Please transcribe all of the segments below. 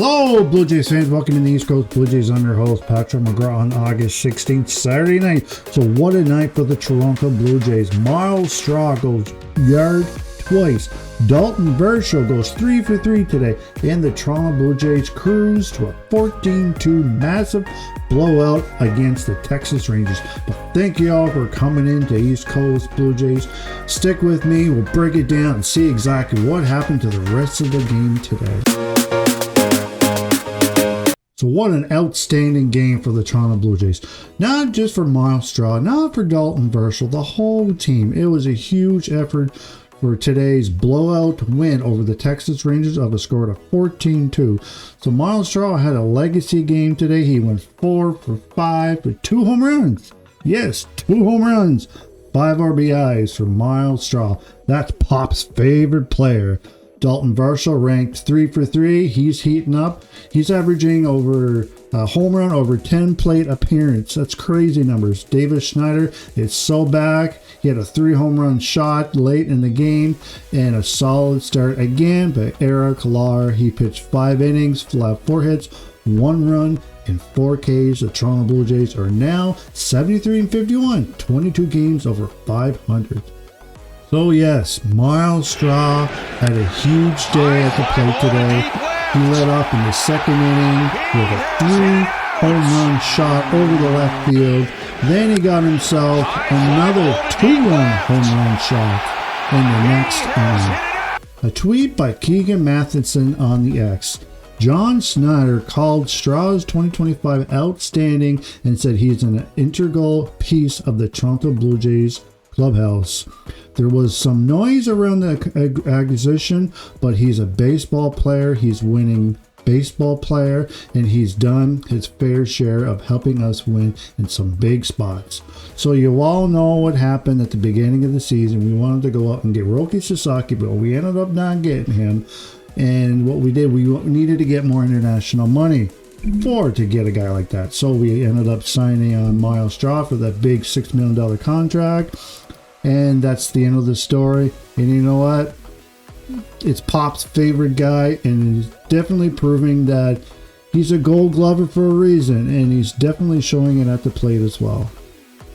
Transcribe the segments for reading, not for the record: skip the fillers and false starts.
Hello, Blue Jays fans. Welcome to the East Coast Blue Jays. I'm your host, Patrick McGraw, on August 16th, Saturday night. So what a night for the Toronto Blue Jays. Myles Straw goes yard twice. Daulton Varsho goes 3 for 3 today. And the Toronto Blue Jays cruise to a 14-2 massive blowout against the Texas Rangers. But thank you all for coming in to East Coast Blue Jays. Stick with me. We'll break it down and see exactly what happened to the rest of the game today. So what an outstanding game for the Toronto Blue Jays. Not just for Myles Straw, not for Daulton Varsho, the whole team. It was a huge effort for today's blowout win over the Texas Rangers of a score of 14-2. So Myles Straw had a legacy game today. He went 4 for 5 with 2 home runs. Yes, 2 home runs. 5 RBIs for Myles Straw. That's Pop's favorite player. Daulton Varsho ranked 3 for 3. He's heating up. He's averaging over a home run over 10 plate appearance. That's crazy numbers. Schneider is so back. He had a 3 home run shot late in the game and a solid start again by Lauer. He pitched 5 innings, 4 hits, 1 run, and 4 Ks. The Toronto Blue Jays are now 73-51, 22 games over 500. So yes, Myles Straw had a huge day at the plate today. He led off in the second inning with a 3 home run shot over the left field. Then he got himself another 2-run home run shot in the next inning. A tweet by Keegan Matheson on the X. John Schneider called Straw's 2025 outstanding and said he's an integral piece of the Toronto Blue Jays clubhouse. There was some noise around the acquisition, but he's a baseball player. He's winning baseball player, and he's done his fair share of helping us win in some big spots. So you all know what happened at the beginning of the season. We wanted to go out and get Roki Sasaki, but we ended up not getting him. And what we did, we needed to get more international money to get a guy like that. So we ended up signing on Myles Straw for that big $6 million contract. And that's the end of the story. And you know what? It's Pop's favorite guy, and he's definitely proving that he's a Gold Glover for a reason, and he's definitely showing it at the plate as well.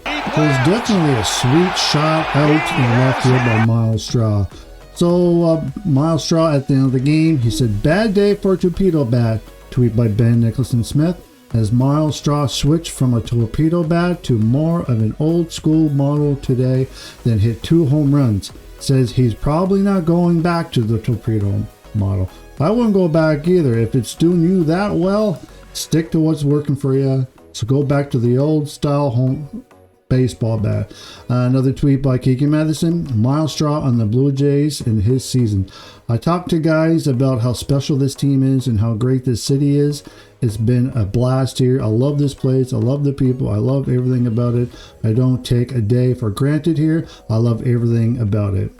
There's definitely a sweet shot out in left field by Myles Straw. So Myles Straw at the end of the game, he said, "Bad day for a torpedo bat." Tweet by Ben Nicholson Smith. As Myles Straw switched from a torpedo bat to more of an old school model today, then hit 2 home runs. Says he's probably not going back to the torpedo model. I wouldn't go back either. If it's doing you that well, stick to what's working for you. So go back to the old style home baseball bat. Another tweet by Kiki Madison. Myles Straw on the Blue Jays in his season. I talked to guys about how special this team is and how great this city is. It's been a blast here. I love this place. I love the people. I love everything about it. I don't take a day for granted here. I love everything about it.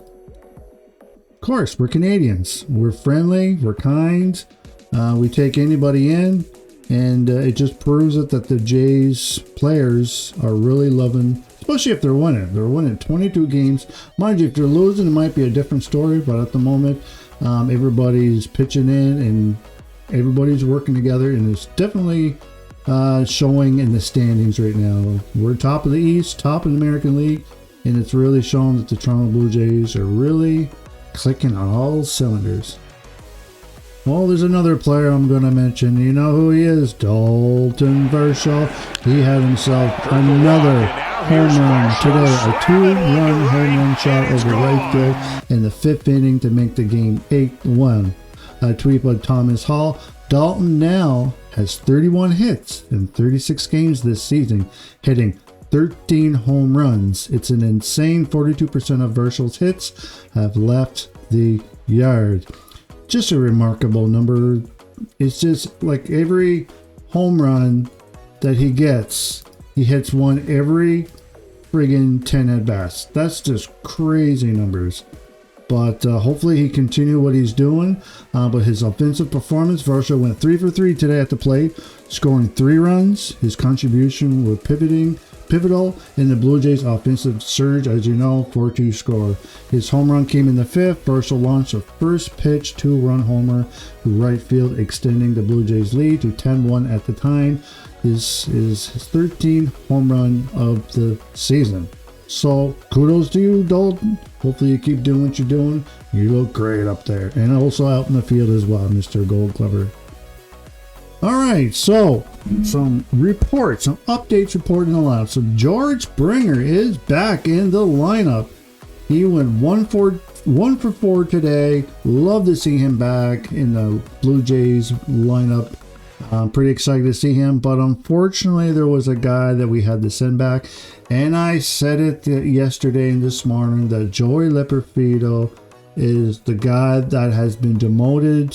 Of course, we're Canadians. We're friendly. We're kind. We take anybody in. And it just proves it that the Jays players are really loving, especially if they're winning. They're winning 22 games. Mind you, if they're losing, it might be a different story. But at the moment, everybody's pitching in and everybody's working together. And it's definitely showing in the standings right now. We're top of the East, top of the American League. And it's really showing that the Toronto Blue Jays are really clicking on all cylinders. Well, there's another player I'm going to mention. You know who he is? Daulton Varsho. He had himself another home run today. A 2-run home run shot over right field in the 5th inning to make the game 8-1. A tweet by Thomas Hall. Daulton now has 31 hits in 36 games this season, hitting 13 home runs. It's an insane 42% of Varsho's hits have left the yard. Just a remarkable number. It's just like every home run that he gets, he hits one every friggin' 10 at bats. That's just crazy numbers. But hopefully he continue what he's doing. But his offensive performance, Varsho went 3 for 3 today at the plate, scoring 3 runs. His contribution with pivoting pivotal in the Blue Jays' offensive surge, as you know, 4-2 score. His home run came in the 5th. Varsho launched a first pitch 2-run homer to right field, extending the Blue Jays' lead to 10-1 at the time. This is his 13th home run of the season. So kudos to you, Daulton. Hopefully you keep doing what you're doing. You look great up there. And also out in the field as well, Mr. Gold Glover. Alright, so some reports, some updates reporting allowed. So George Springer is back in the lineup. He went 1 for 4 today. Love to see him back in the Blue Jays lineup. I'm pretty excited to see him, but unfortunately there was a guy that we had to send back, and I said it yesterday and this morning that Joey Lipperfido is the guy that has been demoted.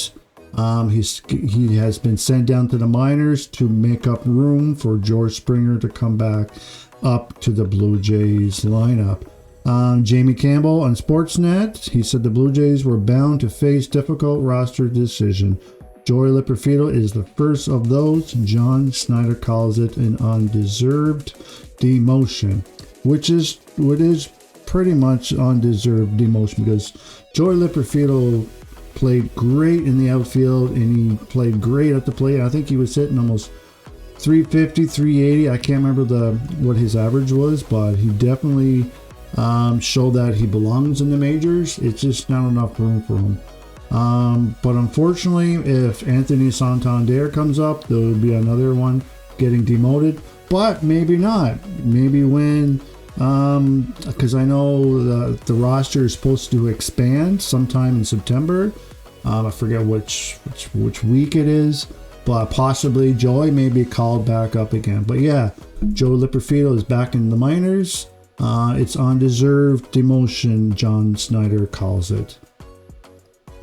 He has been sent down to the minors to make up room for George Springer to come back up to the Blue Jays lineup. Jamie Campbell on Sportsnet, he said the Blue Jays were bound to face difficult roster decision. Joey Lipperfido is the first of those. John Schneider calls it an undeserved demotion, which is what is pretty much undeserved demotion, because Joey Lipperfido played great in the outfield and he played great at the plate. I think he was hitting almost 350, 380. I can't remember what his average was, but he definitely showed that he belongs in the majors. It's just not enough room for him. But unfortunately, if Anthony Santander comes up, there will be another one getting demoted. But maybe not. Maybe when, because I know the roster is supposed to expand sometime in September. I forget which week it is, but possibly Joey may be called back up again. But yeah, Joe Lipperfido is back in the minors. It's undeserved demotion, John Schneider calls it.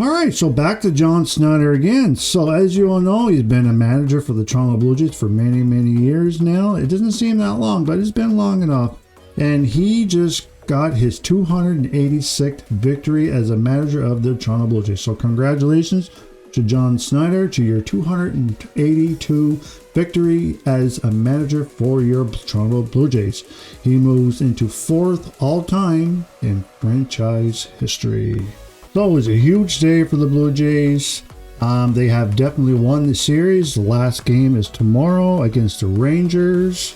Alright, so back to John Schneider again. So as you all know, he's been a manager for the Toronto Blue Jays for many, many years now. It doesn't seem that long, but it's been long enough. And he just got his 286th victory as a manager of the Toronto Blue Jays. So congratulations to John Schneider to your 282 victory as a manager for your Toronto Blue Jays. He moves into 4th all-time in franchise history. So it was a huge day for the Blue Jays. They have definitely won the series. The last game is tomorrow against the Rangers.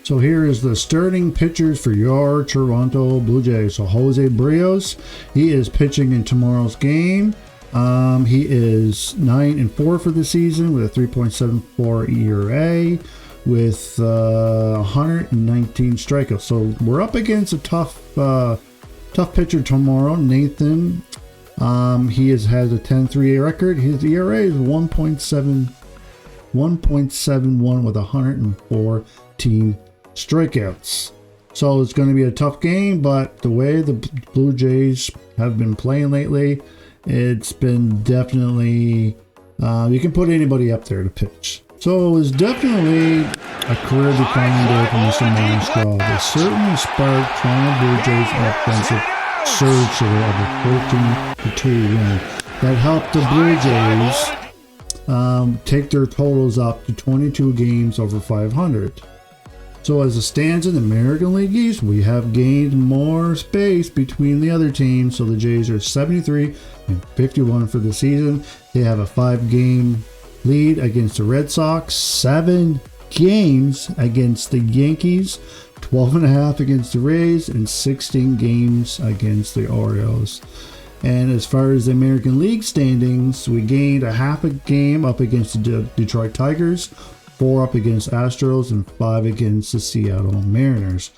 So here is the starting pitchers for your Toronto Blue Jays. So Jose Barrios, he is pitching in tomorrow's game. He is 9-4 for the season with a 3.74 ERA with 119 strikeouts. So we're up against a tough pitcher tomorrow, Nathan. He has a 10-3 record. His ERA is 1.71 with 114 strikeouts. So it's going to be a tough game, but the way the Blue Jays have been playing lately, it's been definitely, you can put anybody up there to pitch. So it was definitely a career-defining day for Mr. Myles Straw. They certainly sparked Toronto Blue Jays' offensive surge to a 14-2 win that helped the Blue Jays take their totals up to 22 games over 500. So as it stands in the American League East, we have gained more space between the other teams. So the Jays are 73-51 for the season. They have a 5-game lead against the Red Sox, 7 games against the Yankees, 12.5 against the Rays, and 16 games against the Orioles. And as far as the American League standings, we gained a half a game up against the Detroit Tigers, 4 up against Astros, and 5 against the Seattle Mariners.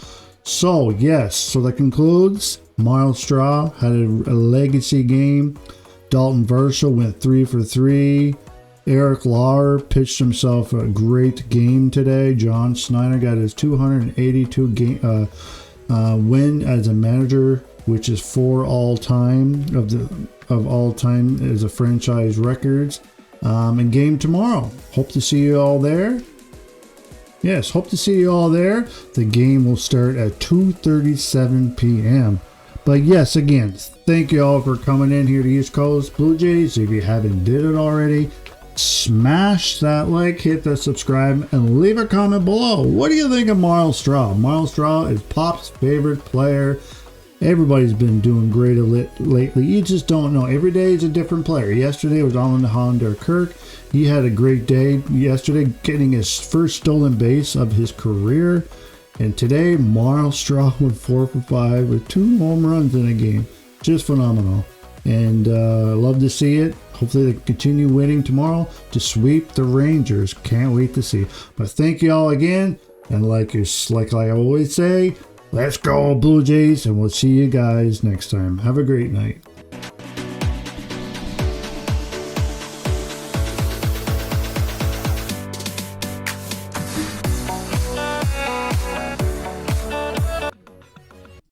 So yes, so that concludes. Myles Straw had a legacy game. Daulton Varsho went 3 for 3. Eric Lauer pitched himself a great game today. John Schneider got his 282 win as a manager, which is 4 all-time of all-time as a franchise records. And game tomorrow. Hope to see you all there. Yes, hope to see you all there. The game will start at 2:37 p.m. But yes, again, thank you all for coming in here to East Coast Blue Jays. If you haven't did it already, Smash that like, hit that subscribe, and leave a comment below. What do you think of Myles Straw? Myles Straw is Pop's favorite player. Everybody's been doing great lately. You just don't know. Every day is a different player. Yesterday was Alexander Kirk. He had a great day yesterday, getting his first stolen base of his career. And today, Myles Straw went 4 for 5 with 2 home runs in a game. Just phenomenal. And love to see it. Hopefully they continue winning tomorrow to sweep the Rangers. Can't wait to see. But thank you all again. And like I always say, let's go Blue Jays. And we'll see you guys next time. Have a great night.